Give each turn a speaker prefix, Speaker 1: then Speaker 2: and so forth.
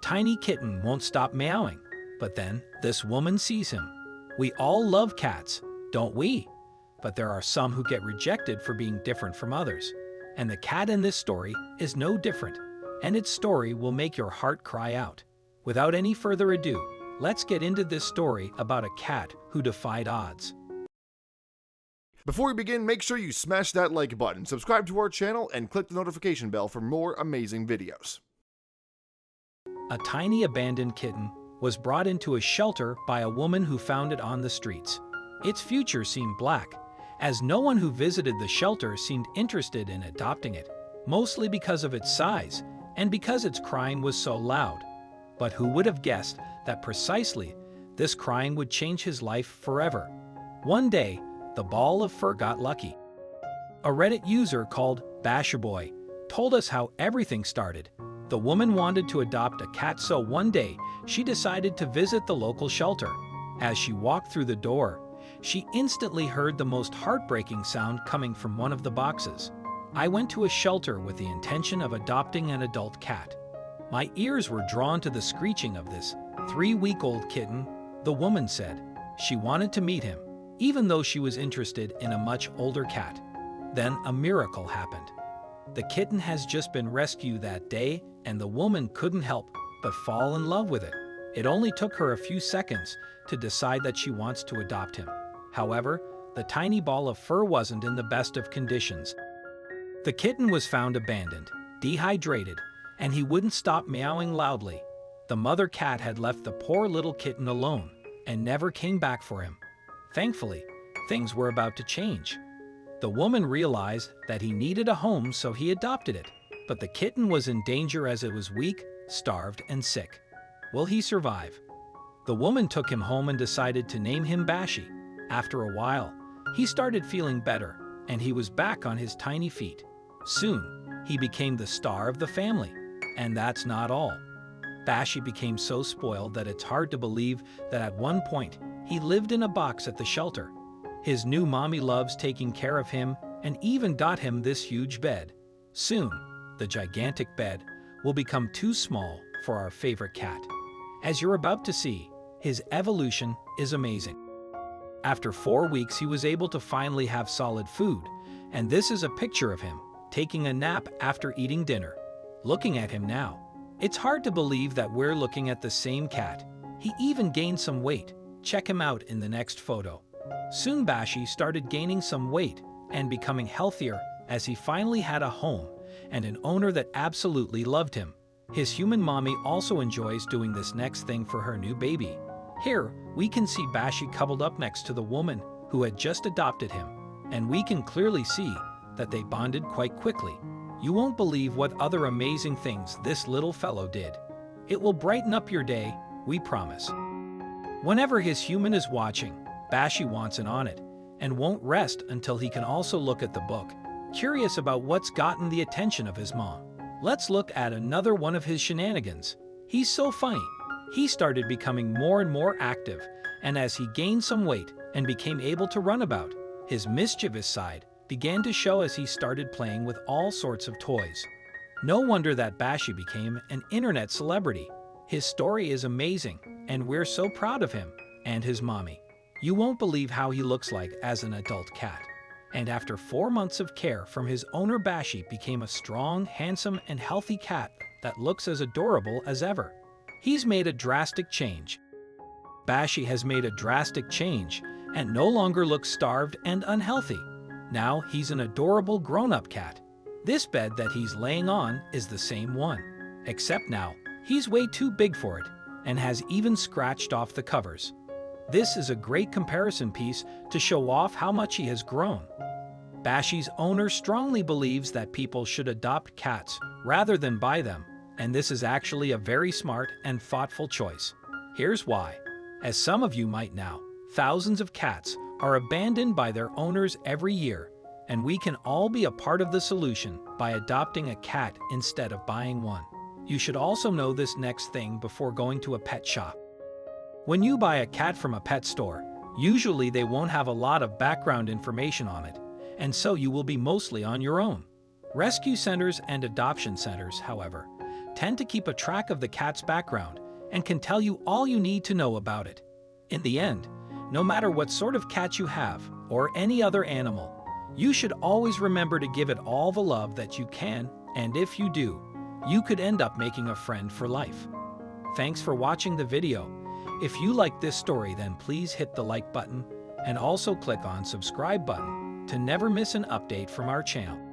Speaker 1: tiny kitten won't stop meowing, but then this woman sees him. We all love cats, don't we? But there are some who get rejected for being different from others. And the cat in this story is no different, and its story will make your heart cry out. Without any further ado, let's get into this story about a cat who defied odds.
Speaker 2: Before we begin, make sure you smash that like button, subscribe to our channel, and click the notification bell for more amazing videos.
Speaker 1: A tiny abandoned kitten was brought into a shelter by a woman who found it on the streets. Its future seemed black, as no one who visited the shelter seemed interested in adopting it, mostly because of its size and because its crying was so loud. But who would have guessed that precisely this crying would change his life forever? One day, the ball of fur got lucky. A Reddit user called Basherboy told us how everything started. The woman wanted to adopt a cat, so one day she decided to visit the local shelter. As she walked through the door, she instantly heard the most heartbreaking sound coming from one of the boxes. "I went to a shelter with the intention of adopting an adult cat. My ears were drawn to the screeching of this 3-week-old kitten," the woman said. She wanted to meet him, even though she was interested in a much older cat. Then a miracle happened. The kitten has just been rescued that day, and the woman couldn't help but fall in love with it. It only took her a few seconds to decide that she wants to adopt him. However, the tiny ball of fur wasn't in the best of conditions. The kitten was found abandoned, dehydrated, and he wouldn't stop meowing loudly. The mother cat had left the poor little kitten alone and never came back for him. Thankfully, things were about to change. The woman realized that he needed a home, so he adopted it. But the kitten was in danger as it was weak, starved, and sick. Will he survive? The woman took him home and decided to name him Bashi. After a while, he started feeling better, and he was back on his tiny feet. Soon, he became the star of the family. And that's not all. Bashi became so spoiled that it's hard to believe that at one point, he lived in a box at the shelter. His new mommy loves taking care of him and even got him this huge bed. Soon, the gigantic bed will become too small for our favorite cat. As you're about to see, his evolution is amazing. After 4 weeks, he was able to finally have solid food, and this is a picture of him taking a nap after eating dinner. Looking at him now, it's hard to believe that we're looking at the same cat. He even gained some weight. Check him out in the next photo. Soon Bashi started gaining some weight and becoming healthier as he finally had a home and an owner that absolutely loved him. His human mommy also enjoys doing this next thing for her new baby. Here, we can see Bashi cuddled up next to the woman who had just adopted him, and we can clearly see that they bonded quite quickly. You won't believe what other amazing things this little fellow did. It will brighten up your day, we promise. Whenever his human is watching, Bashi wants in on it and won't rest until he can also look at the book, curious about what's gotten the attention of his mom. Let's look at another one of his shenanigans. He's so funny. He started becoming more and more active, and as he gained some weight and became able to run about, his mischievous side began to show as he started playing with all sorts of toys. No wonder that Bashi became an internet celebrity. His story is amazing, and we're so proud of him and his mommy. You won't believe how he looks like as an adult cat. And after 4 months of care from his owner, Bashi became a strong, handsome, and healthy cat that looks as adorable as ever. He's made a drastic change. Bashi has made a drastic change and no longer looks starved and unhealthy. Now he's an adorable grown-up cat. This bed that he's laying on is the same one, except now he's way too big for it and has even scratched off the covers. This is a great comparison piece to show off how much he has grown. Bashi's owner strongly believes that people should adopt cats rather than buy them, and this is actually a very smart and thoughtful choice. Here's why. As some of you might know, thousands of cats are abandoned by their owners every year, and we can all be a part of the solution by adopting a cat instead of buying one. You should also know this next thing before going to a pet shop. When you buy a cat from a pet store, usually they won't have a lot of background information on it, and so you will be mostly on your own. Rescue centers and adoption centers, however, tend to keep a track of the cat's background and can tell you all you need to know about it. In the end, no matter what sort of cat you have or any other animal, you should always remember to give it all the love that you can, and if you do, you could end up making a friend for life. Thanks for watching the video. If you like this story, then please hit the like button and also click on subscribe button to never miss an update from our channel.